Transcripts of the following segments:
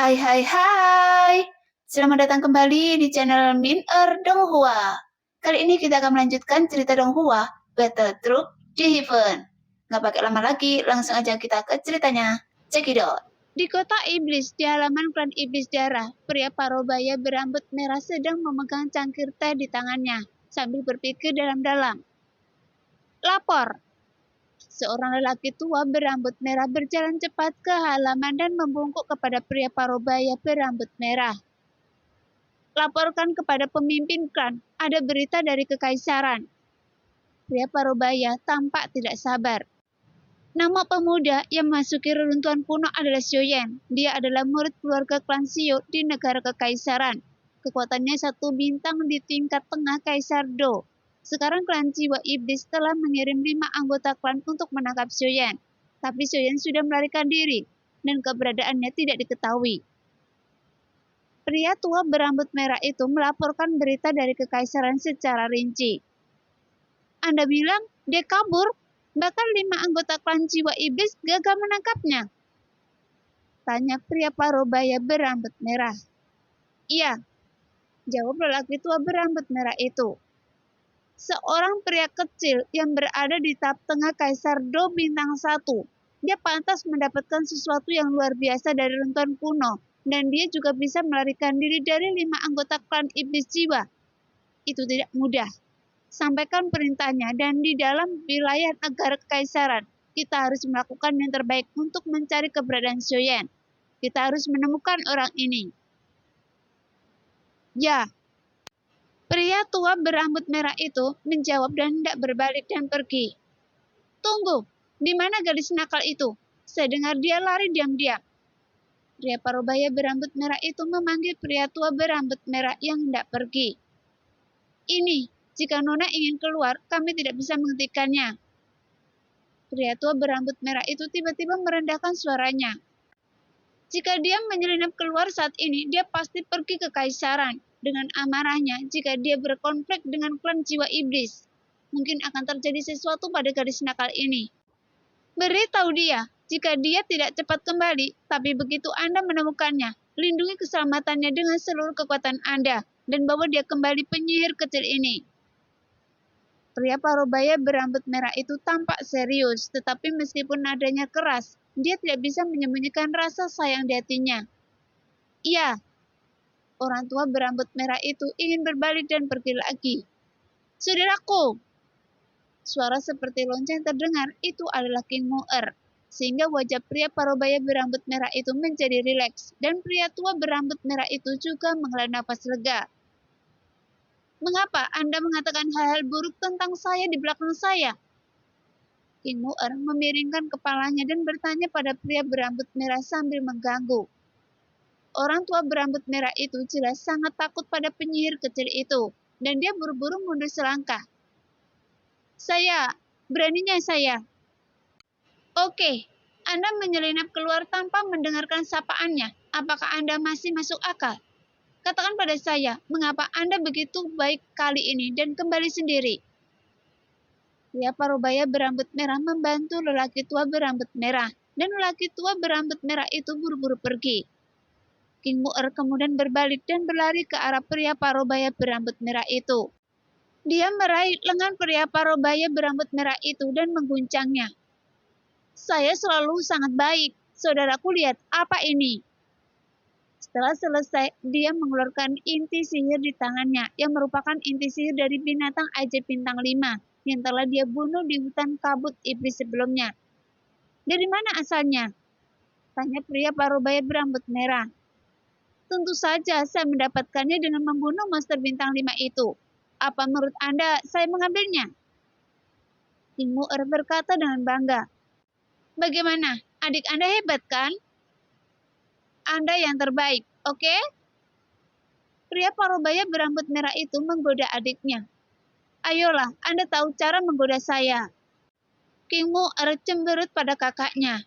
Hai hai hai, selamat datang kembali di channel Min Donghua. Kali ini kita akan melanjutkan cerita Donghua, Battle Troop di Heaven. Nggak pakai lama lagi, langsung aja kita ke ceritanya. Cekidot. Di kota iblis, di halaman klan iblis darah, pria parobaya berambut merah sedang memegang cangkir teh di tangannya, sambil berpikir dalam-dalam. Lapor. Seorang lelaki tua berambut merah berjalan cepat ke halaman dan membungkuk kepada pria parobaya berambut merah. Laporkan kepada pemimpin klan, ada berita dari kekaisaran. Pria parobaya tampak tidak sabar. Nama pemuda yang memasuki reruntuhan kuno adalah Xiaoyan. Dia adalah murid keluarga klan Xiao di negara kekaisaran. Kekuatannya 1 bintang di tingkat tengah Kaisar Do. Sekarang klan Jiwa Iblis telah mengirim 5 anggota klan untuk menangkap Xiaoyan. Tapi Xiaoyan sudah melarikan diri dan keberadaannya tidak diketahui. Pria tua berambut merah itu melaporkan berita dari kekaisaran secara rinci. Anda bilang dia kabur, bahkan 5 anggota klan Jiwa Iblis gagal menangkapnya. Tanya pria parobaya berambut merah. Iya, jawab lelaki tua berambut merah itu. Seorang pria kecil yang berada di tahap tengah Kaisar Do bintang 1. Dia pantas mendapatkan sesuatu yang luar biasa dari runtuhan kuno, dan dia juga bisa melarikan diri dari 5 anggota klan iblis jiwa. Itu tidak mudah. Sampaikan perintahnya, dan di dalam wilayah negara kekaisaran, kita harus melakukan yang terbaik untuk mencari keberadaan Xiaoyan. Kita harus menemukan orang ini. Ya. Pria tua berambut merah itu menjawab dan hendak berbalik dan pergi. Tunggu, di mana gadis nakal itu? Saya dengar dia lari diam-diam. Pria parobaya berambut merah itu memanggil pria tua berambut merah yang hendak pergi. Ini, jika Nona ingin keluar, kami tidak bisa menghentikannya. Pria tua berambut merah itu tiba-tiba merendahkan suaranya. Jika dia menyelinap keluar saat ini, dia pasti pergi ke kekaisaran. Dengan amarahnya, jika dia berkonflik dengan klan jiwa iblis, mungkin akan terjadi sesuatu pada gadis nakal ini. Beritahu dia, jika dia tidak cepat kembali, tapi begitu Anda menemukannya, lindungi keselamatannya dengan seluruh kekuatan Anda, dan bawa dia kembali penyihir kecil ini. Pria parobaya berambut merah itu tampak serius, tetapi meskipun nadanya keras, dia tidak bisa menyembunyikan rasa sayang di hatinya. Iya. Orang tua berambut merah itu ingin berbalik dan pergi lagi. Saudaraku! Suara seperti lonceng terdengar, itu adalah King Mu'er. Sehingga wajah pria parobaya berambut merah itu menjadi rileks, dan pria tua berambut merah itu juga menghela nafas lega. Mengapa Anda mengatakan hal-hal buruk tentang saya di belakang saya? King Mu'er memiringkan kepalanya dan bertanya pada pria berambut merah sambil mengganggu. Orang tua berambut merah itu jelas sangat takut pada penyihir kecil itu, dan dia buru-buru mundur selangkah. Beraninya saya. Oke, Anda menyelinap keluar tanpa mendengarkan sapaannya. Apakah Anda masih masuk akal? Katakan pada saya, mengapa Anda begitu baik kali ini dan kembali sendiri? Pria parobaya berambut merah membantu lelaki tua berambut merah, dan lelaki tua berambut merah itu buru-buru pergi. King Mu'er kemudian berbalik dan berlari ke arah pria parobaya berambut merah itu. Dia meraih lengan pria parobaya berambut merah itu dan mengguncangnya. Saya selalu sangat baik. Saudaraku, lihat apa ini? Setelah selesai, dia mengeluarkan inti sihir di tangannya, yang merupakan inti sihir dari binatang ajaib bintang 5, yang telah dia bunuh di hutan kabut iblis sebelumnya. Dari mana asalnya? Tanya pria parobaya berambut merah. Tentu saja saya mendapatkannya dengan membunuh monster bintang 5 itu. Apa menurut Anda saya mengambilnya? King Mu'er berkata dengan bangga. Bagaimana? Adik Anda hebat kan? Anda yang terbaik, oke? Pria parobaya berambut merah itu menggoda adiknya. Ayolah, Anda tahu cara menggoda saya. King Mu'er cemberut pada kakaknya.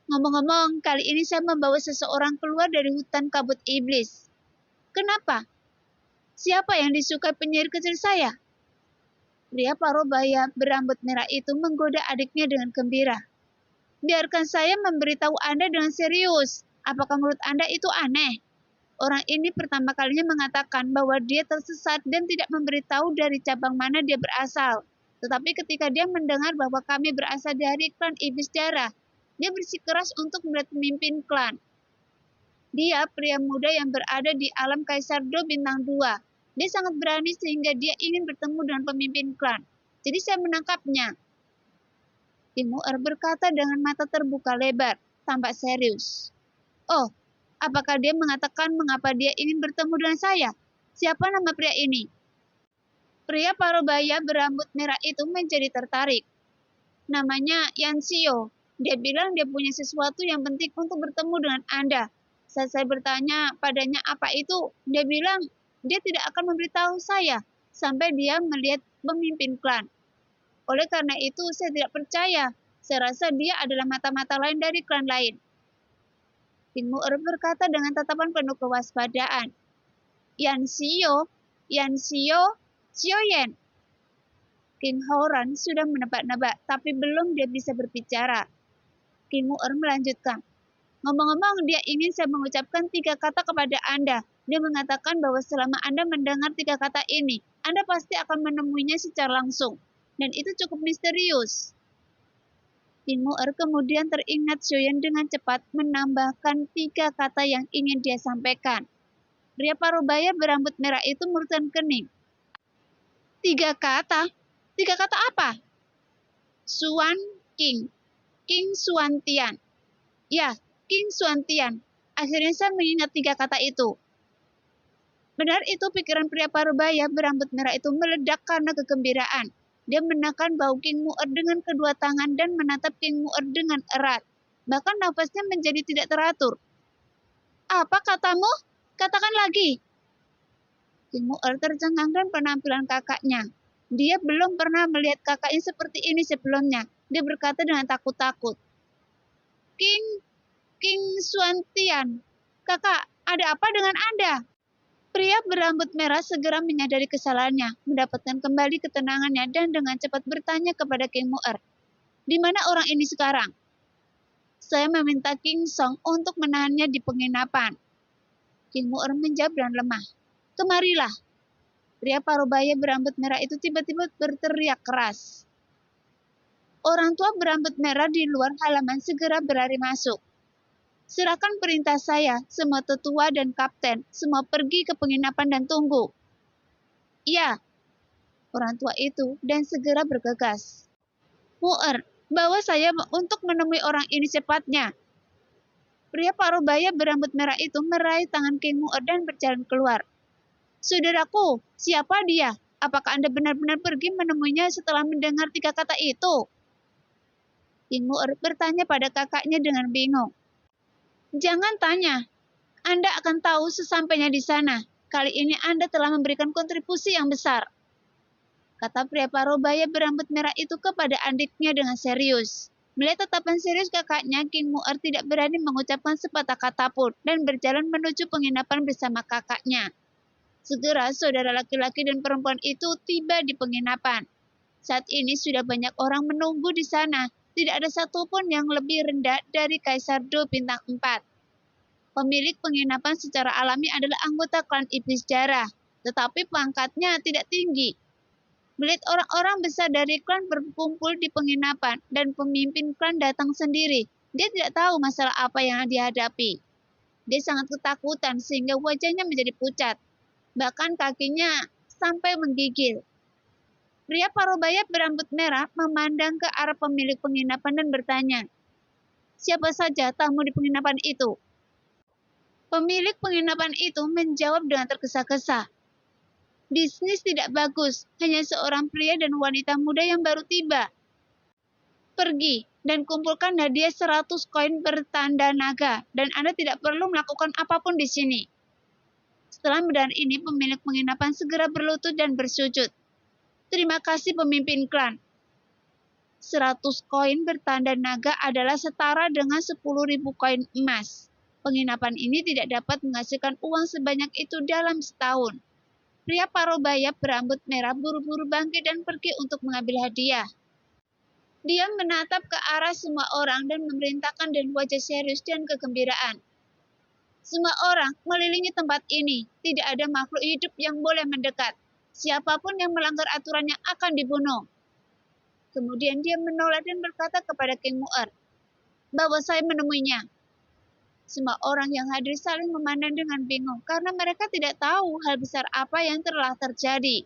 Ngomong-ngomong, kali ini saya membawa seseorang keluar dari hutan kabut iblis. Kenapa? Siapa yang disukai penyihir kecil saya? Pria parobaya berambut merah itu menggoda adiknya dengan gembira. Biarkan saya memberitahu Anda dengan serius. Apakah menurut Anda itu aneh? Orang ini pertama kalinya mengatakan bahwa dia tersesat dan tidak memberitahu dari cabang mana dia berasal. Tetapi ketika dia mendengar bahwa kami berasal dari klan iblis darah, dia bersikeras untuk melihat pemimpin klan. Dia pria muda yang berada di alam Kaisar Do Bintang 2. Dia sangat berani sehingga dia ingin bertemu dengan pemimpin klan. Jadi saya menangkapnya. King Mu'er berkata dengan mata terbuka lebar, tampak serius. Oh, apakah dia mengatakan mengapa dia ingin bertemu dengan saya? Siapa nama pria ini? Pria parubaya berambut merah itu menjadi tertarik. Namanya Yan Xio. Dia bilang dia punya sesuatu yang penting untuk bertemu dengan Anda. Saat saya bertanya padanya apa itu, dia bilang dia tidak akan memberitahu saya sampai dia melihat pemimpin klan. Oleh karena itu, saya tidak percaya. Saya rasa dia adalah mata-mata lain dari klan lain. King Mu'er berkata dengan tatapan penuh kewaspadaan. Yan Xio, Xio Yan. King Houran sudah menebak-nebak, tapi belum dia bisa berbicara. King Mu'er melanjutkan. Ngomong-ngomong, dia ingin saya mengucapkan 3 kata kepada Anda. Dia mengatakan bahwa selama Anda mendengar 3 kata ini, Anda pasti akan menemuinya secara langsung. Dan itu cukup misterius. King Mu'er kemudian teringat Xiaoyan dengan cepat menambahkan 3 kata yang ingin dia sampaikan. Pria parubaya berambut merah itu murutkan kening. 3 kata? 3 kata apa? Xuan King. King Xuantian. Ya, King Xuantian. Akhirnya saya mengingat 3 kata itu. Benar itu pikiran pria parubaya berambut merah itu meledak karena kegembiraan. Dia menekan bahu King Mu'er dengan kedua tangan dan menatap King Mu'er dengan erat. Bahkan nafasnya menjadi tidak teratur. Apa katamu? Katakan lagi. King Mu'er tercengang dan penampilan kakaknya. Dia belum pernah melihat kakaknya seperti ini sebelumnya. Dia berkata dengan takut-takut. King Xuantian, kakak, ada apa dengan Anda? Pria berambut merah segera menyadari kesalahannya, mendapatkan kembali ketenangannya dan dengan cepat bertanya kepada King Mu'er. Di mana orang ini sekarang? Saya meminta King Song untuk menahannya di penginapan. King Mu'er menjawab dengan lemah. Kemarilah. Pria parubaya berambut merah itu tiba-tiba berteriak keras. Orang tua berambut merah di luar halaman segera berlari masuk. Serahkan perintah saya, semua tetua dan kapten, semua pergi ke penginapan dan tunggu. Iya, orang tua itu dan segera bergegas. Mu'er, bawa saya untuk menemui orang ini cepatnya. Pria parubaya berambut merah itu meraih tangan King Mu'er dan berjalan keluar. Saudaraku, siapa dia? Apakah Anda benar-benar pergi menemuinya setelah mendengar 3 kata itu? King Mu'er bertanya pada kakaknya dengan bingung. Jangan tanya. Anda akan tahu sesampainya di sana. Kali ini Anda telah memberikan kontribusi yang besar. Kata pria parubaya berambut merah itu kepada adiknya dengan serius. Melihat tatapan serius kakaknya, King Mu'er tidak berani mengucapkan sepatah kata pun dan berjalan menuju penginapan bersama kakaknya. Segera saudara laki-laki dan perempuan itu tiba di penginapan. Saat ini sudah banyak orang menunggu di sana. Tidak ada satupun yang lebih rendah dari Kaisar Do Bintang 4. Pemilik penginapan secara alami adalah anggota klan Iblis Darah, tetapi pangkatnya tidak tinggi. Melihat orang-orang besar dari klan berkumpul di penginapan dan pemimpin klan datang sendiri, dia tidak tahu masalah apa yang dihadapi. Dia sangat ketakutan sehingga wajahnya menjadi pucat. Bahkan kakinya sampai menggigil. Pria parubaya berambut merah memandang ke arah pemilik penginapan dan bertanya, siapa saja tamu di penginapan itu? Pemilik penginapan itu menjawab dengan tergesa-gesa. Bisnis tidak bagus, hanya seorang pria dan wanita muda yang baru tiba. Pergi dan kumpulkan hadiah 100 koin bertanda naga dan Anda tidak perlu melakukan apapun di sini. Setelah mendengar ini, pemilik penginapan segera berlutut dan bersujud. Terima kasih pemimpin klan. 100 koin bertanda naga adalah setara dengan 10.000 koin emas. Penginapan ini tidak dapat menghasilkan uang sebanyak itu dalam setahun. Pria parubaya berambut merah buru-buru bangkit dan pergi untuk mengambil hadiah. Dia menatap ke arah semua orang dan memerintahkan dengan wajah serius dan kegembiraan. Semua orang melilingi tempat ini. Tidak ada makhluk hidup yang boleh mendekat. Siapapun yang melanggar aturannya akan dibunuh. Kemudian dia menoleh dan berkata kepada King Mu'er bahwa saya menemuinya. Semua orang yang hadir saling memandang dengan bingung karena mereka tidak tahu hal besar apa yang telah terjadi.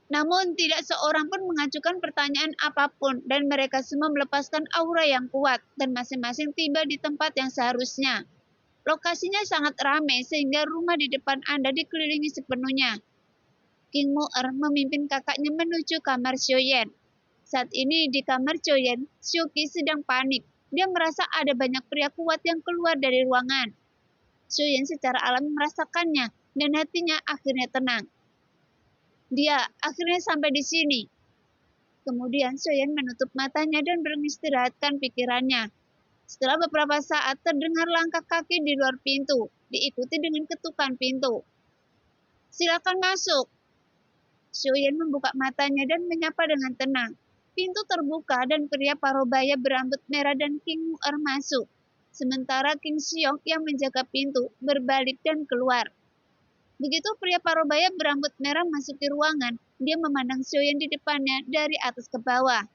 Namun tidak seorang pun mengajukan pertanyaan apapun dan mereka semua melepaskan aura yang kuat dan masing-masing tiba di tempat yang seharusnya. Lokasinya sangat ramai sehingga rumah di depan Anda dikelilingi sepenuhnya. King Mu'er memimpin kakaknya menuju kamar Xiaoyan. Saat ini di kamar Xiaoyan, Xiuqi sedang panik. Dia merasa ada banyak pria kuat yang keluar dari ruangan. Xiaoyan secara alami merasakannya dan hatinya akhirnya tenang. Dia akhirnya sampai di sini. Kemudian Xiaoyan menutup matanya dan mengistirahatkan pikirannya. Setelah beberapa saat terdengar langkah kaki di luar pintu, diikuti dengan ketukan pintu. Silakan masuk. Xiaoyan membuka matanya dan menyapa dengan tenang. Pintu terbuka dan pria parubaya berambut merah dan King Mu'er masuk. Sementara King Xiong yang menjaga pintu berbalik dan keluar. Begitu pria parubaya berambut merah masuk ke ruangan, dia memandang Xiaoyan di depannya dari atas ke bawah.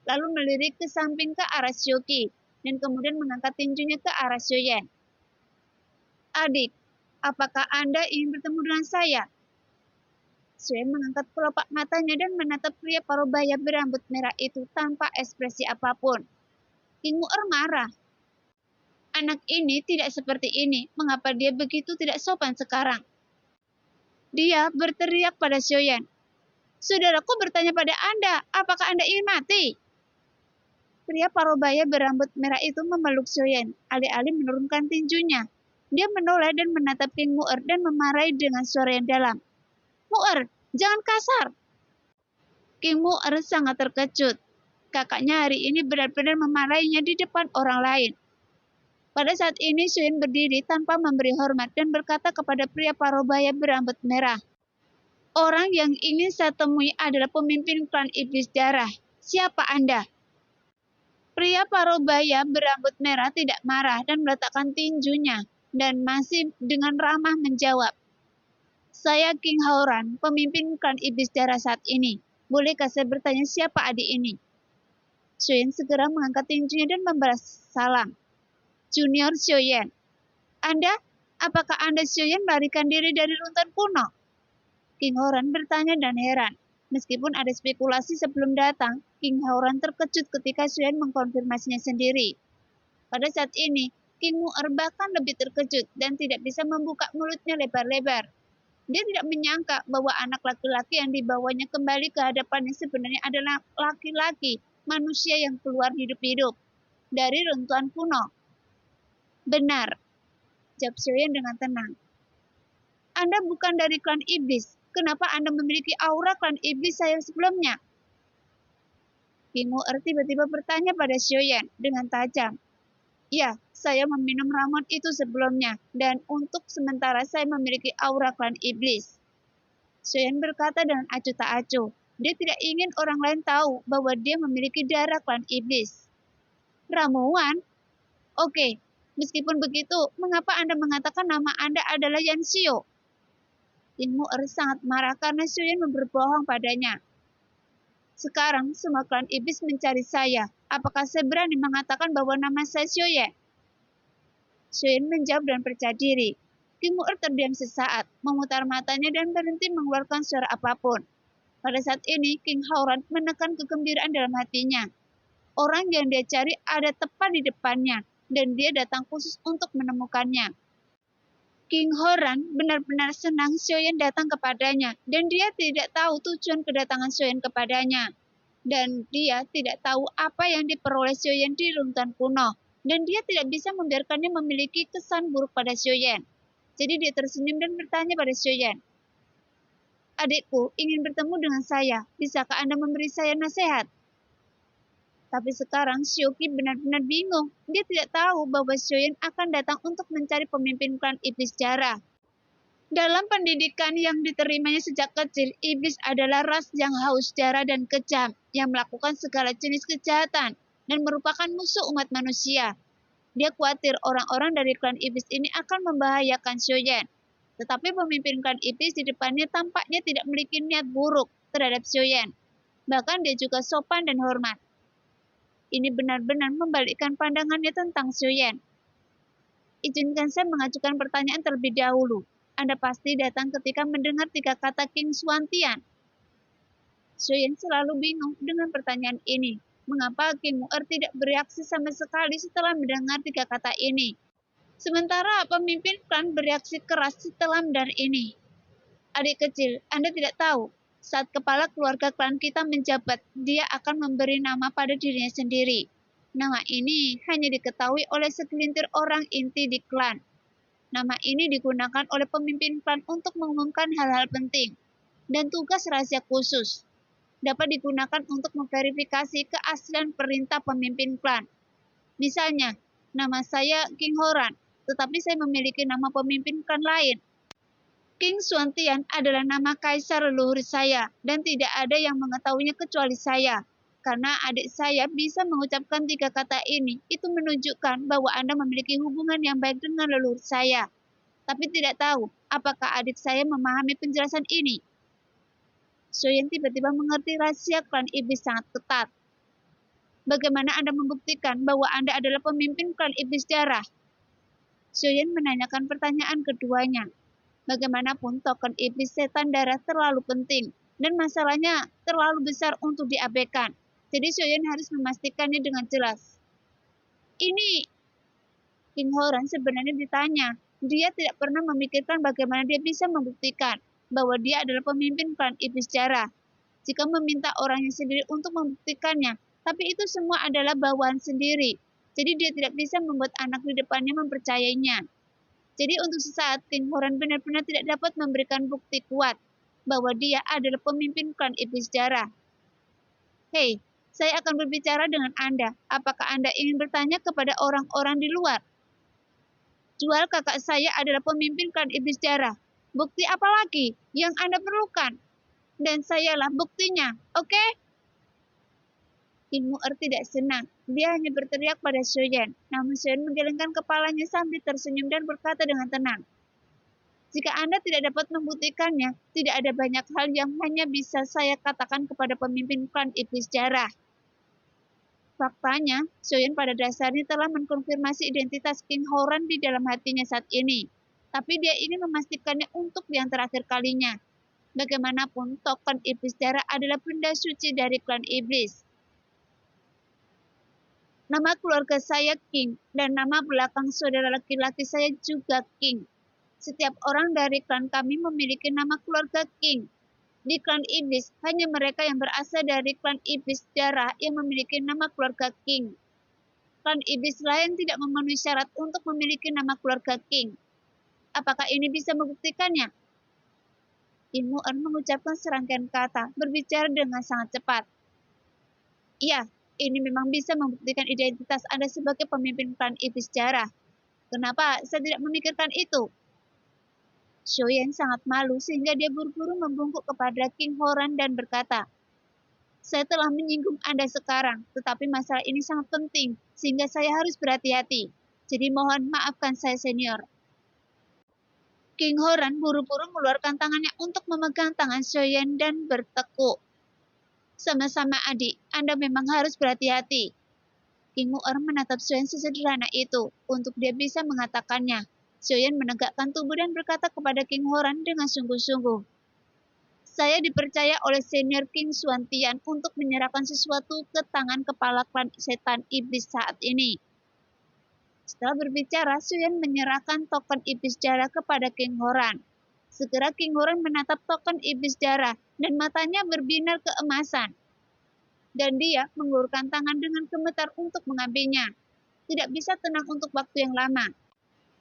Lalu melirik ke samping ke arah Xiuqi dan kemudian mengangkat tinjunya ke arah Xiaoyan. Adik, apakah Anda ingin bertemu dengan saya? Xiaoyan mengangkat kelopak matanya dan menatap pria parubaya berambut merah itu tanpa ekspresi apapun. King Mu'er marah. Anak ini tidak seperti ini. Mengapa dia begitu tidak sopan sekarang? Dia berteriak pada Xiaoyan. Saudaraku bertanya pada Anda, apakah Anda ingin mati? Pria parubaya berambut merah itu memeluk Xiaoyan, alih-alih menurunkan tinjunya. Dia menoleh dan menatap King Mu'er dan memarahi dengan suara yang dalam. Mu'er, jangan kasar. King Mu'er sangat terkejut. Kakaknya hari ini benar-benar memarahinya di depan orang lain. Pada saat ini Xiaoyan berdiri tanpa memberi hormat dan berkata kepada pria parubaya berambut merah. Orang yang ingin saya temui adalah pemimpin klan iblis darah. Siapa Anda? Pria parubaya berambut merah tidak marah dan meletakkan tinjunya dan masih dengan ramah menjawab. Saya King Haoran, pemimpin klan iblis darah saat ini. Bolehkah saya bertanya siapa adik ini? Xiaoyan segera mengangkat tinjunya dan membalas salam. Junior Xiaoyan. Anda? Apakah Anda Xiaoyan melarikan diri dari runtuhan kuno? King Haoran bertanya dan heran. Meskipun ada spekulasi sebelum datang, King Haoran terkejut ketika Xiaoyan mengkonfirmasinya sendiri. Pada saat ini, King Mu'er bahkan lebih terkejut dan tidak bisa membuka mulutnya lebar-lebar. Dia tidak menyangka bahwa anak laki-laki yang dibawanya kembali ke hadapannya sebenarnya adalah laki-laki, manusia yang keluar hidup-hidup dari runtuhan kuno. Benar, jawab Xiaoyan dengan tenang. Anda bukan dari klan iblis. Kenapa Anda memiliki aura klan iblis saya sebelumnya? King Mu'er tiba-tiba bertanya pada Xiaoyan dengan tajam. Ya, saya meminum ramuan itu sebelumnya, dan untuk sementara saya memiliki aura klan iblis. Xiaoyan berkata dengan acuh tak acuh. Dia tidak ingin orang lain tahu bahwa dia memiliki darah klan iblis. Ramuan? Oke, meskipun begitu, mengapa Anda mengatakan nama Anda adalah Yan Xiu? King Mu'er sangat marah karena Xiaoyan berbohong padanya. Sekarang semua klan iblis mencari saya. Apakah saya berani mengatakan bahwa nama saya Xiaoyan? Xiaoyan menjawab dan percaya diri. King Mu'er terdiam sesaat, memutar matanya dan berhenti mengeluarkan suara apapun. Pada saat ini, King Haoran menekan kegembiraan dalam hatinya. Orang yang dia cari ada tepat di depannya, dan dia datang khusus untuk menemukannya. King Horan benar-benar senang Xiaoyan datang kepadanya, dan dia tidak tahu tujuan kedatangan Xiaoyan kepadanya. Dan dia tidak tahu apa yang diperoleh Xiaoyan di runtuhan kuno, dan dia tidak bisa membiarkannya memiliki kesan buruk pada Xiaoyan. Jadi dia tersenyum dan bertanya pada Xiaoyan, adikku ingin bertemu dengan saya, bisakah Anda memberi saya nasihat? Tapi sekarang Xiuqi benar-benar bingung. Dia tidak tahu bahwa Xiaoyan akan datang untuk mencari pemimpin klan iblis darah. Dalam pendidikan yang diterimanya sejak kecil, iblis adalah ras yang haus darah dan kejam, yang melakukan segala jenis kejahatan dan merupakan musuh umat manusia. Dia khawatir orang-orang dari klan iblis ini akan membahayakan Xiaoyan. Tetapi pemimpin klan iblis di depannya tampaknya tidak memiliki niat buruk terhadap Xiaoyan. Bahkan dia juga sopan dan hormat. Ini benar-benar membalikkan pandangannya tentang Xiaoyan. Izinkan saya mengajukan pertanyaan terlebih dahulu. Anda pasti datang ketika mendengar 3 kata King Xuantian. Xiaoyan selalu bingung dengan pertanyaan ini. Mengapa King Mu'er tidak bereaksi sama sekali setelah mendengar 3 kata ini? Sementara pemimpin klan bereaksi keras setelah mendengar ini. Adik kecil, Anda tidak tahu, saat kepala keluarga klan kita menjabat, dia akan memberi nama pada dirinya sendiri. Nama ini hanya diketahui oleh segelintir orang inti di klan. Nama ini digunakan oleh pemimpin klan untuk mengumumkan hal-hal penting dan tugas rahasia khusus. Dapat digunakan untuk memverifikasi keaslian perintah pemimpin klan. Misalnya, nama saya King Horan, tetapi saya memiliki nama pemimpin klan lain. King Xuantian adalah nama kaisar leluhur saya, dan tidak ada yang mengetahuinya kecuali saya. Karena adik saya bisa mengucapkan 3 kata ini, itu menunjukkan bahwa Anda memiliki hubungan yang baik dengan leluhur saya. Tapi tidak tahu, apakah adik saya memahami penjelasan ini? Xiaoyan tiba-tiba mengerti rahasia klan iblis sangat ketat. Bagaimana Anda membuktikan bahwa Anda adalah pemimpin klan iblis darah? Xiaoyan menanyakan pertanyaan keduanya. Bagaimanapun token iblis setan darah terlalu penting, dan masalahnya terlalu besar untuk diabaikan. Jadi Xiaoyan harus memastikannya dengan jelas. Ini King Horan sebenarnya ditanya. Dia tidak pernah memikirkan bagaimana dia bisa membuktikan bahwa dia adalah pemimpin klan iblis darah. Jika meminta orangnya sendiri untuk membuktikannya, tapi itu semua adalah bawaan sendiri. Jadi dia tidak bisa membuat anak di depannya mempercayainya. Jadi untuk sesaat, King Horan benar-benar tidak dapat memberikan bukti kuat bahwa dia adalah pemimpin klan iblis darah. Hei, saya akan berbicara dengan Anda. Apakah Anda ingin bertanya kepada orang-orang di luar? Jual kakak saya adalah pemimpin klan iblis darah. Bukti apa lagi yang Anda perlukan? Dan sayalah buktinya, oke? King Mu'er tidak senang. Dia hanya berteriak pada Xiaoyan. Namun Xiaoyan menggelengkan kepalanya sambil tersenyum dan berkata dengan tenang. Jika Anda tidak dapat membuktikannya, tidak ada banyak hal yang hanya bisa saya katakan kepada pemimpin klan iblis darah. Faktanya, Xiaoyan pada dasarnya telah mengkonfirmasi identitas King Horan di dalam hatinya saat ini. Tapi dia ingin memastikannya untuk yang terakhir kalinya. Bagaimanapun, token iblis darah adalah benda suci dari klan iblis. Nama keluarga saya King, dan nama belakang saudara laki-laki saya juga King. Setiap orang dari klan kami memiliki nama keluarga King. Di klan iblis, hanya mereka yang berasal dari klan iblis darah yang memiliki nama keluarga King. Klan iblis lain tidak memenuhi syarat untuk memiliki nama keluarga King. Apakah ini bisa membuktikannya? King Mu'er mengucapkan serangkaian kata, berbicara dengan sangat cepat. Iya, ini memang bisa membuktikan identitas Anda sebagai pemimpin klan iblis darah. Kenapa saya tidak memikirkan itu? Xiaoyan sangat malu sehingga dia buru-buru membungkuk kepada King Horan dan berkata, saya telah menyinggung Anda sekarang, tetapi masalah ini sangat penting, sehingga saya harus berhati-hati. Jadi mohon maafkan saya senior. King Horan buru-buru mengeluarkan tangannya untuk memegang tangan Xiaoyan dan bertekuk. Sama-sama adik, Anda memang harus berhati-hati. King Mu'er menatap Xiaoyan sesederhana itu, untuk dia bisa mengatakannya. Xiaoyan menegakkan tubuh dan berkata kepada King Horan dengan sungguh-sungguh. Saya dipercaya oleh senior King Xuantian untuk menyerahkan sesuatu ke tangan kepala klan setan iblis saat ini. Setelah berbicara, Xiaoyan menyerahkan token iblis darah kepada King Horan. Segera King Horan menatap token iblis darah dan matanya berbinar keemasan. Dan dia mengulurkan tangan dengan gemetar untuk mengambilnya. Tidak bisa tenang untuk waktu yang lama.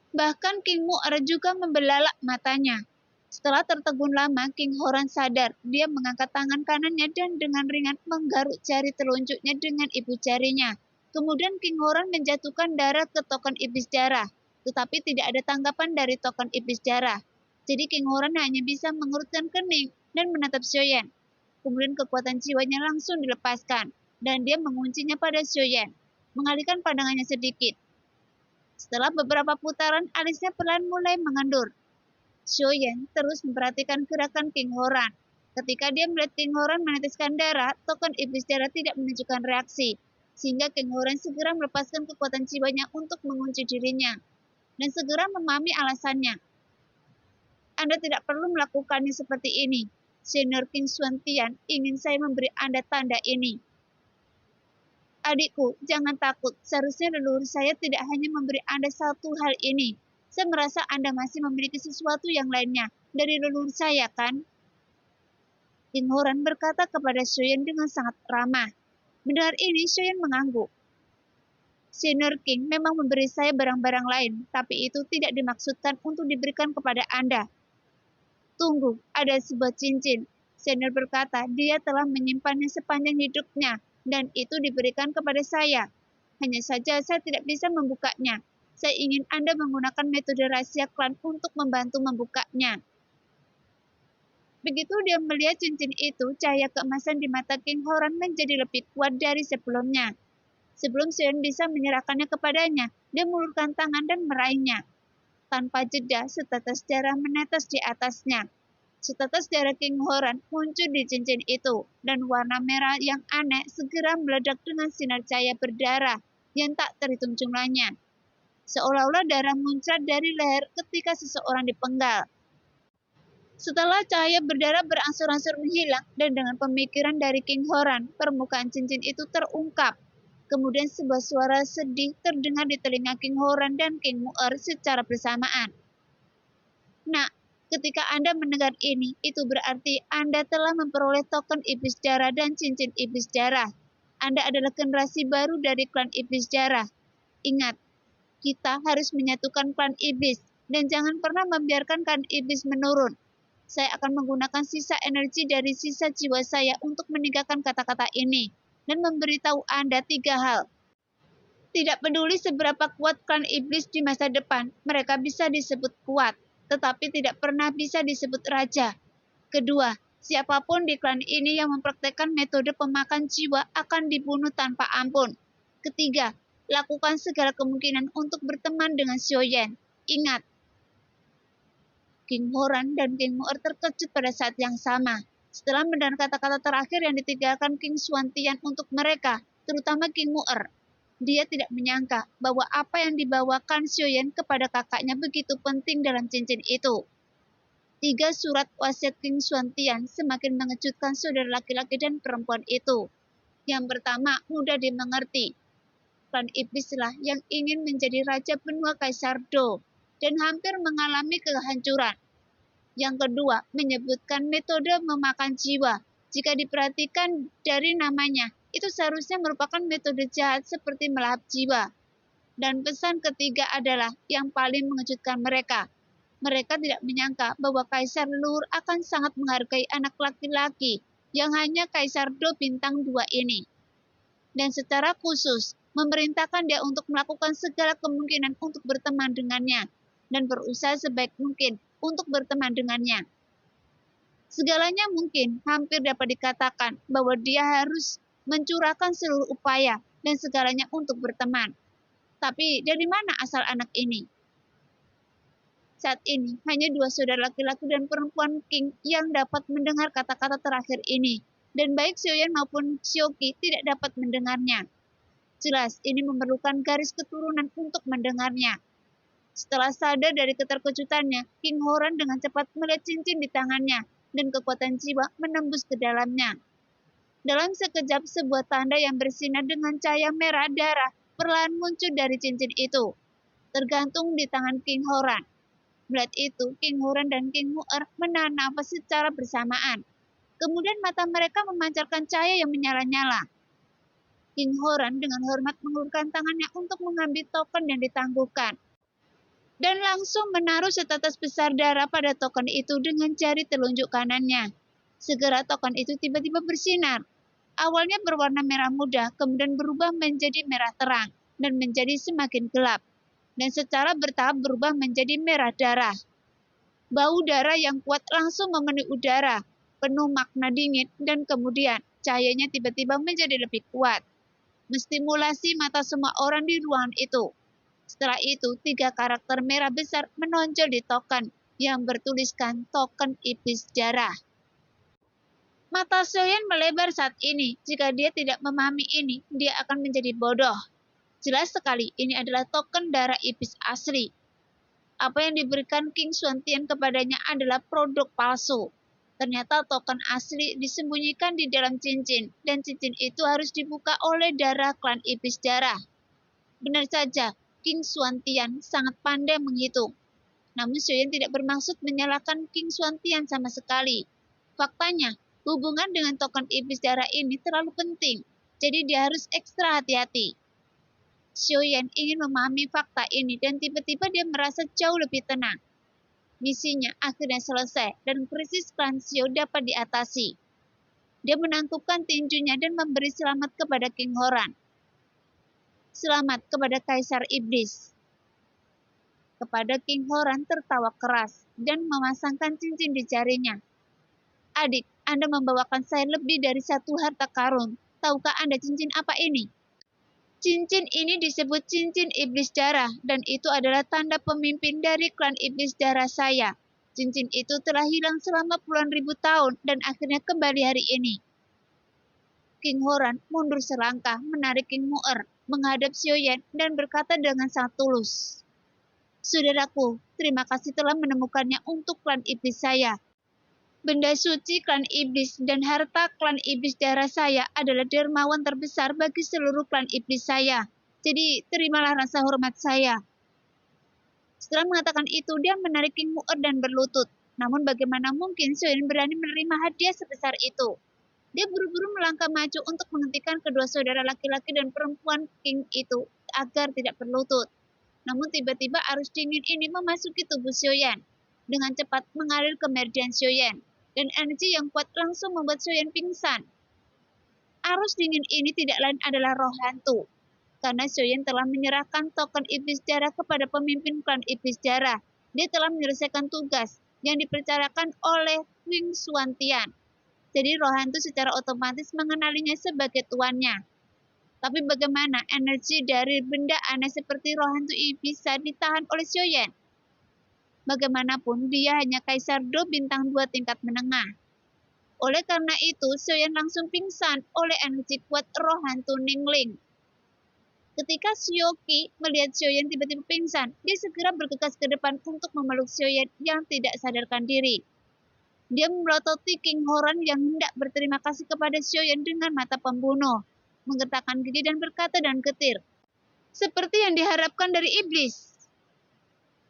Bahkan King Mu'er juga membelalak matanya. Setelah tertegun lama, King Horan sadar. Dia mengangkat tangan kanannya dan dengan ringan menggaruk jari telunjuknya dengan ibu jarinya. Kemudian King Horan menjatuhkan darah ke token iblis darah. Tetapi tidak ada tanggapan dari token iblis darah. Jadi King Horan hanya bisa mengerutkan kening dan menatap Xiaoyan. Kemudian kekuatan jiwanya langsung dilepaskan. Dan dia menguncinya pada Xiaoyan. Mengalihkan pandangannya sedikit. Setelah beberapa putaran, alisnya perlahan mulai mengendur. Xiaoyan terus memperhatikan gerakan King Horan. Ketika dia melihat King Horan meneteskan darah, token iblis darah tidak menunjukkan reaksi, sehingga King Horan segera melepaskan kekuatan jiwanya untuk mengunci dirinya, dan segera memahami alasannya. Anda tidak perlu melakukannya seperti ini. Senior King Xuantian ingin saya memberi Anda tanda ini. Adikku, jangan takut. Seharusnya leluhur saya tidak hanya memberi Anda satu hal ini. Saya merasa Anda masih memiliki sesuatu yang lainnya dari leluhur saya, kan? King Horan berkata kepada Xiaoyan dengan sangat ramah. Mendengar ini, Xiaoyan mengangguk. Senior King memang memberi saya barang-barang lain, tapi itu tidak dimaksudkan untuk diberikan kepada Anda. Tunggu, ada sebuah cincin. Senior berkata dia telah menyimpannya sepanjang hidupnya, dan itu diberikan kepada saya. Hanya saja saya tidak bisa membukanya. Saya ingin Anda menggunakan metode rahasia klan untuk membantu membukanya. Begitu dia melihat cincin itu, cahaya keemasan di mata King Horan menjadi lebih kuat dari sebelumnya. Sebelum Xiaoyan bisa menyerahkannya kepadanya, dia mengulurkan tangan dan meraihnya. Tanpa jeda, setetes darah menetes di atasnya. Setetes darah King Horan muncul di cincin itu, dan warna merah yang aneh segera meledak dengan sinar cahaya berdarah yang tak terhitung jumlahnya. Seolah-olah darah muncrat dari leher ketika seseorang dipenggal. Setelah cahaya berdarah berangsur-angsur menghilang dan dengan pemikiran dari King Horan, permukaan cincin itu terungkap. Kemudian sebuah suara sedih terdengar di telinga King Horan dan King Mu'er secara bersamaan. Nah, ketika Anda mendengar ini, itu berarti Anda telah memperoleh token iblis darah dan cincin iblis darah. Anda adalah generasi baru dari klan iblis darah. Ingat, kita harus menyatukan klan iblis dan jangan pernah membiarkan klan iblis menurun. Saya akan menggunakan sisa energi dari sisa jiwa saya untuk meninggalkan kata-kata ini dan memberitahu Anda 3 hal. Tidak peduli seberapa kuat klan iblis di masa depan, mereka bisa disebut kuat, tetapi tidak pernah bisa disebut raja. Kedua, siapapun di klan ini yang mempraktekkan metode pemakan jiwa akan dibunuh tanpa ampun. Ketiga, lakukan segala kemungkinan untuk berteman dengan Xiaoyan. Ingat, King Horan dan King Mu'er terkejut pada saat yang sama. Setelah mendengar kata-kata terakhir yang ditinggalkan King Xuantian untuk mereka, terutama King Mu'er, dia tidak menyangka bahwa apa yang dibawakan Xiaoyan kepada kakaknya begitu penting dalam cincin itu. 3 surat wasiat King Xuantian semakin mengejutkan saudara laki-laki dan perempuan itu. Yang pertama, mudah dimengerti. Klan iblislah yang ingin menjadi raja benua Kaisar Do dan hampir mengalami kehancuran. Yang kedua, menyebutkan metode memakan jiwa. Jika diperhatikan dari namanya, itu seharusnya merupakan metode jahat seperti melahap jiwa. Dan pesan ketiga adalah yang paling mengejutkan mereka. Mereka tidak menyangka bahwa Kaisar leluhur akan sangat menghargai anak laki-laki yang hanya Kaisar Do bintang 2 ini. Dan secara khusus, memerintahkan dia untuk melakukan segala kemungkinan untuk berteman dengannya dan berusaha sebaik mungkin untuk berteman dengannya. Segalanya mungkin hampir dapat dikatakan bahwa dia harus mencurahkan seluruh upaya dan segalanya untuk berteman. Tapi dari mana asal anak ini? Saat ini, hanya 2 saudara laki-laki dan perempuan King yang dapat mendengar kata-kata terakhir ini. Dan baik Xiaoyan maupun Xiaoqi tidak dapat mendengarnya. Jelas, ini memerlukan garis keturunan untuk mendengarnya. Setelah sadar dari keterkejutannya, King Horan dengan cepat melihat cincin di tangannya, dan kekuatan jiwa menembus ke dalamnya. Dalam sekejap, sebuah tanda yang bersinar dengan cahaya merah darah perlahan muncul dari cincin itu, tergantung di tangan King Horan. Melihat itu, King Horan dan King Mu'er menahan nafas secara bersamaan. Kemudian mata mereka memancarkan cahaya yang menyala-nyala. King Horan dengan hormat mengulurkan tangannya untuk mengambil token yang ditangguhkan. Dan langsung menaruh setetes besar darah pada token itu dengan jari telunjuk kanannya. Segera token itu tiba-tiba bersinar. Awalnya berwarna merah muda, kemudian berubah menjadi merah terang, dan menjadi semakin gelap. Dan secara bertahap berubah menjadi merah darah. Bau darah yang kuat langsung memenuhi udara, penuh makna dingin, dan kemudian cahayanya tiba-tiba menjadi lebih kuat, menstimulasi mata semua orang di ruangan itu. Setelah itu, 3 karakter merah besar menonjol di token yang bertuliskan token iblis darah. Mata Xiaoyan melebar saat ini. Jika dia tidak memahami ini, dia akan menjadi bodoh. Jelas sekali, ini adalah token darah iblis asli. Apa yang diberikan King Xuantian kepadanya adalah produk palsu. Ternyata token asli disembunyikan di dalam cincin, dan cincin itu harus dibuka oleh darah klan iblis darah. Benar saja, King Xuantian sangat pandai menghitung. Namun Xiaoyan tidak bermaksud menyalahkan King Xuantian sama sekali. Faktanya, hubungan dengan token iblis darah ini terlalu penting, jadi dia harus ekstra hati-hati. Xiaoyan ingin memahami fakta ini dan tiba-tiba dia merasa jauh lebih tenang. Misinya akhirnya selesai dan krisis klan Xiao dapat diatasi. Dia menangkupkan tinjunya dan memberi selamat kepada King Horan. Selamat kepada Kaisar Iblis. Kepada King Horan tertawa keras dan memasangkan cincin di jarinya. Adik, Anda membawakan saya lebih dari 1 harta karun. Tahukah Anda cincin apa ini? Cincin ini disebut cincin iblis darah dan itu adalah tanda pemimpin dari klan iblis darah saya. Cincin itu telah hilang selama puluhan ribu tahun dan akhirnya kembali hari ini. King Horan mundur selangkah menarik King Mu'er menghadap Xiaoyan dan berkata dengan sangat tulus. Saudaraku, terima kasih telah menemukannya untuk klan iblis saya. Benda suci klan iblis dan harta klan iblis darah saya adalah dermawan terbesar bagi seluruh klan iblis saya. Jadi, terimalah rasa hormat saya. Setelah mengatakan itu, dia menarik King Mu'er dan berlutut. Namun bagaimana mungkin Xiaoyan berani menerima hadiah sebesar itu? Dia buru-buru melangkah maju untuk menghentikan kedua saudara laki-laki dan perempuan King itu agar tidak berlutut. Namun tiba-tiba arus dingin ini memasuki tubuh Xiaoyan. Dengan cepat mengalir ke meridian Xiaoyan. Dan energi yang kuat langsung membuat Xiaoyan pingsan. Arus dingin ini tidak lain adalah roh hantu. Karena Xiaoyan telah menyerahkan token iblis darah kepada pemimpin klan iblis darah. Dia telah menyelesaikan tugas yang dipercayakan oleh King Xuantian. Jadi roh hantu secara otomatis mengenalinya sebagai tuannya. Tapi bagaimana energi dari benda aneh seperti roh hantu ini bisa ditahan oleh Xiaoyan? Bagaimanapun, dia hanya Kaisar Do bintang 2 tingkat menengah. Oleh karena itu, Xiaoyan langsung pingsan oleh energi kuat roh hantu Ningling. Ketika Xiaoqi melihat Xiaoyan tiba-tiba pingsan, dia segera bergegas ke depan untuk memeluk Xiaoyan yang tidak sadarkan diri. Dia melototi King Horan yang hendak berterima kasih kepada Xiaoyan dengan mata pembunuh, menggetakkan gigi dan berkata dan getir, seperti yang diharapkan dari iblis.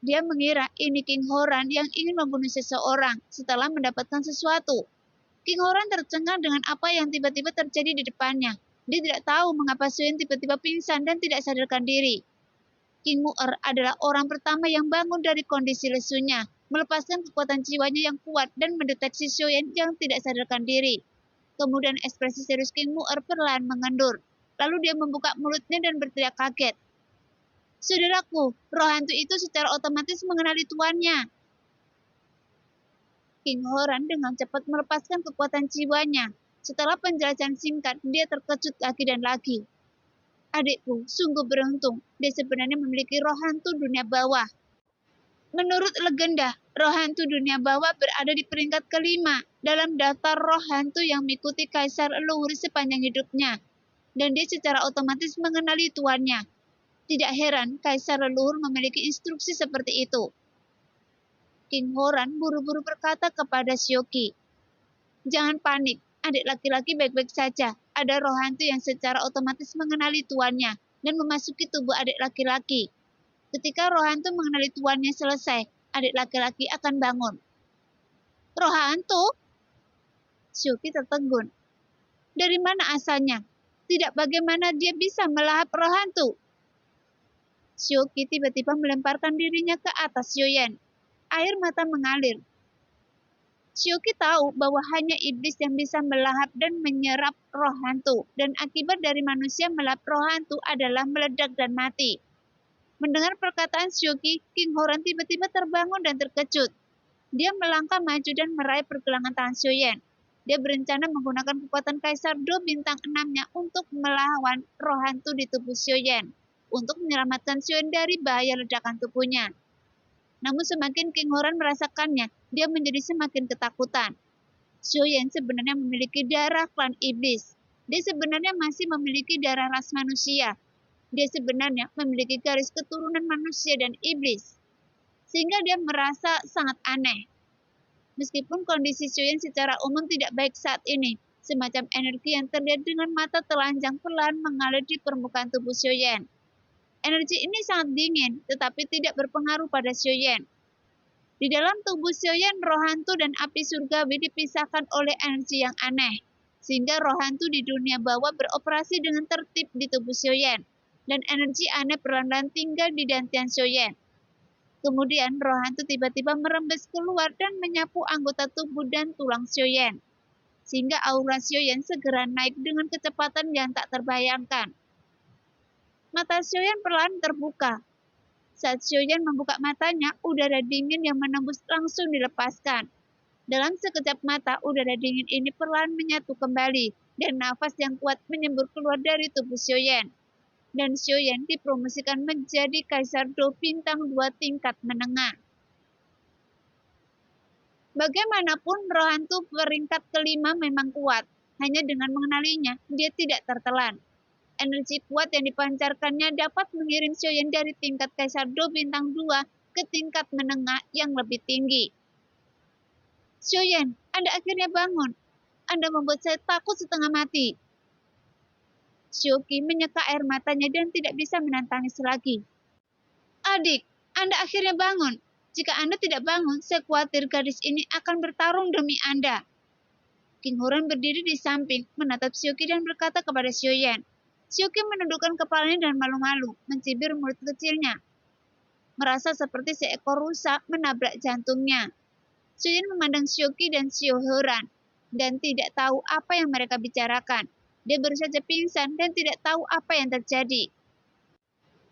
Dia mengira ini King Horan yang ingin membunuh seseorang setelah mendapatkan sesuatu. King Horan tercengang dengan apa yang tiba-tiba terjadi di depannya. Dia tidak tahu mengapa Xiaoyan tiba-tiba pingsan dan tidak sadarkan diri. King Mu'er adalah orang pertama yang bangun dari kondisi lesunya, melepaskan kekuatan jiwanya yang kuat dan mendeteksi Xiaoyan yang tidak sadarkan diri. Kemudian ekspresi serius King Mu'er perlahan mengendur. Lalu dia membuka mulutnya dan berteriak kaget. Saudaraku, roh hantu itu secara otomatis mengenali tuannya. King Horan dengan cepat melepaskan kekuatan jiwanya. Setelah penjelasan singkat, dia terkejut lagi dan lagi. Adikku, sungguh beruntung. Dia sebenarnya memiliki roh hantu dunia bawah. Menurut legenda, roh hantu dunia bawah berada di peringkat kelima dalam daftar roh hantu yang mengikuti Kaisar Leluhur sepanjang hidupnya. Dan dia secara otomatis mengenali tuannya. Tidak heran Kaisar Leluhur memiliki instruksi seperti itu. King Horan buru-buru berkata kepada Xiaoqi, jangan panik, adik laki-laki baik-baik saja. Ada roh hantu yang secara otomatis mengenali tuannya dan memasuki tubuh adik laki-laki. Ketika roh hantu mengenali tuannya selesai, adik laki-laki akan bangun. Roh hantu? Xiaoqi tertegun. Dari mana asalnya? Tidak bagaimana dia bisa melahap roh hantu? Xiaoqi tiba-tiba melemparkan dirinya ke atas Xiaoyan. Air mata mengalir. Xiaoqi tahu bahwa hanya iblis yang bisa melahap dan menyerap roh hantu, dan akibat dari manusia melahap roh hantu adalah meledak dan mati. Mendengar perkataan Xiaoqi, King Horan tiba-tiba terbangun dan terkejut. Dia melangkah maju dan meraih pergelangan tangan Xiaoyan. Dia berencana menggunakan kekuatan Kaisar Do bintang 6-nya untuk melawan roh hantu di tubuh Xiaoyan. untuk menyelamatkan Xion dari bahaya ledakan tubuhnya. Namun semakin King Horan merasakannya, dia menjadi semakin ketakutan. Xion sebenarnya memiliki darah klan iblis. Dia sebenarnya masih memiliki darah ras manusia. Dia sebenarnya memiliki garis keturunan manusia dan iblis. Sehingga dia merasa sangat aneh. Meskipun kondisi Xion secara umum tidak baik saat ini, semacam energi yang terlihat dengan mata telanjang pelan mengalir di permukaan tubuh Xion. Energi ini sangat dingin, tetapi tidak berpengaruh pada Xion. Di dalam tubuh Xion, roh hantu dan api surgawi dipisahkan oleh energi yang aneh, sehingga roh hantu di dunia bawah beroperasi dengan tertib di tubuh Xion, dan energi aneh perlahan-lahan tinggal di dantian Xion. Kemudian roh hantu tiba-tiba merembes keluar dan menyapu anggota tubuh dan tulang Xion, sehingga aura Xion segera naik dengan kecepatan yang tak terbayangkan. Mata Xion perlahan terbuka. Saat Xion membuka matanya, udara dingin yang menembus langsung dilepaskan. Dalam sekejap mata, udara dingin ini perlahan menyatu kembali, dan nafas yang kuat menyembur keluar dari tubuh Xion. Dan Xion dipromosikan menjadi Kaisar Do bintang 2 tingkat menengah. Bagaimanapun, roh hantu peringkat kelima memang kuat. Hanya dengan mengenalinya, dia tidak tertelan. Energi kuat yang dipancarkannya dapat mengirim Xion dari tingkat Kaisar Do bintang 2 ke tingkat menengah yang lebih tinggi. Xion, Anda akhirnya bangun. Anda membuat saya takut setengah mati. Xiuqi menyeka air matanya dan tidak bisa menantangnya lagi. Adik, Anda akhirnya bangun. Jika Anda tidak bangun, saya khawatir gadis ini akan bertarung demi Anda. King Horan berdiri di samping, menatap Xiuqi dan berkata kepada Xion. Xiuqi menundukkan kepalanya dan malu-malu, mencibir mulut kecilnya. Merasa seperti seekor rusa menabrak jantungnya. Xion memandang Xiuqi dan Xiu Horan, dan tidak tahu apa yang mereka bicarakan. Dia baru saja pingsan dan tidak tahu apa yang terjadi.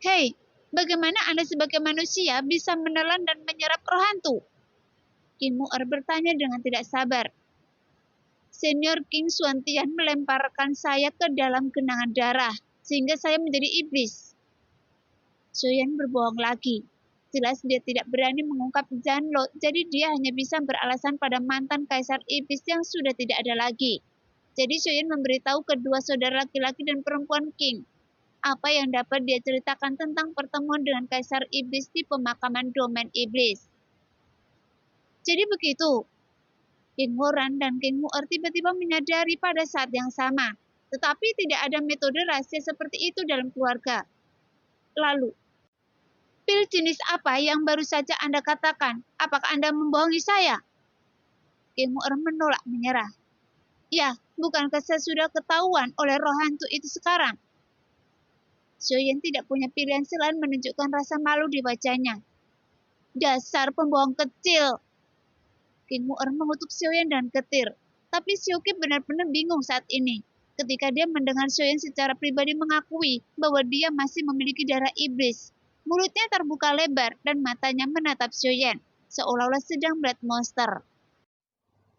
Hei, bagaimana Anda sebagai manusia bisa menelan dan menyerap roh hantu? King Mu'er bertanya dengan tidak sabar. Senior King Xuantian melemparkan saya ke dalam genangan darah, sehingga saya menjadi iblis. Xion berbohong lagi. Jelas dia tidak berani mengungkap Zanlo, jadi dia hanya bisa beralasan pada mantan kaisar iblis yang sudah tidak ada lagi. Jadi Xion memberitahu kedua saudara laki-laki dan perempuan King apa yang dapat dia ceritakan tentang pertemuan dengan kaisar iblis di pemakaman domain iblis. Jadi begitu. King Horan dan King Mu'er tiba-tiba menyadari pada saat yang sama. Tetapi tidak ada metode rahasia seperti itu dalam keluarga. Lalu, pil jenis apa yang baru saja Anda katakan? Apakah Anda membohongi saya? King Mu'er menolak menyerah. Ya, bukankah saya sudah ketahuan oleh roh hantu itu sekarang? Xion tidak punya pilihan selain menunjukkan rasa malu di wajahnya. Dasar pembohong kecil. King Mu'er mengutuk Xion dan ketir. Tapi Xiuqi benar-benar bingung saat ini. Ketika dia mendengar Xion secara pribadi mengakui bahwa dia masih memiliki darah iblis. Mulutnya terbuka lebar dan matanya menatap Xion, seolah-olah sedang melihat monster.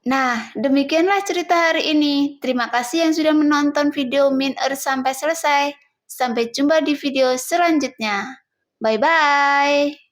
Nah, demikianlah cerita hari ini. Terima kasih yang sudah menonton video Min Earth sampai selesai. Sampai jumpa di video selanjutnya. Bye-bye.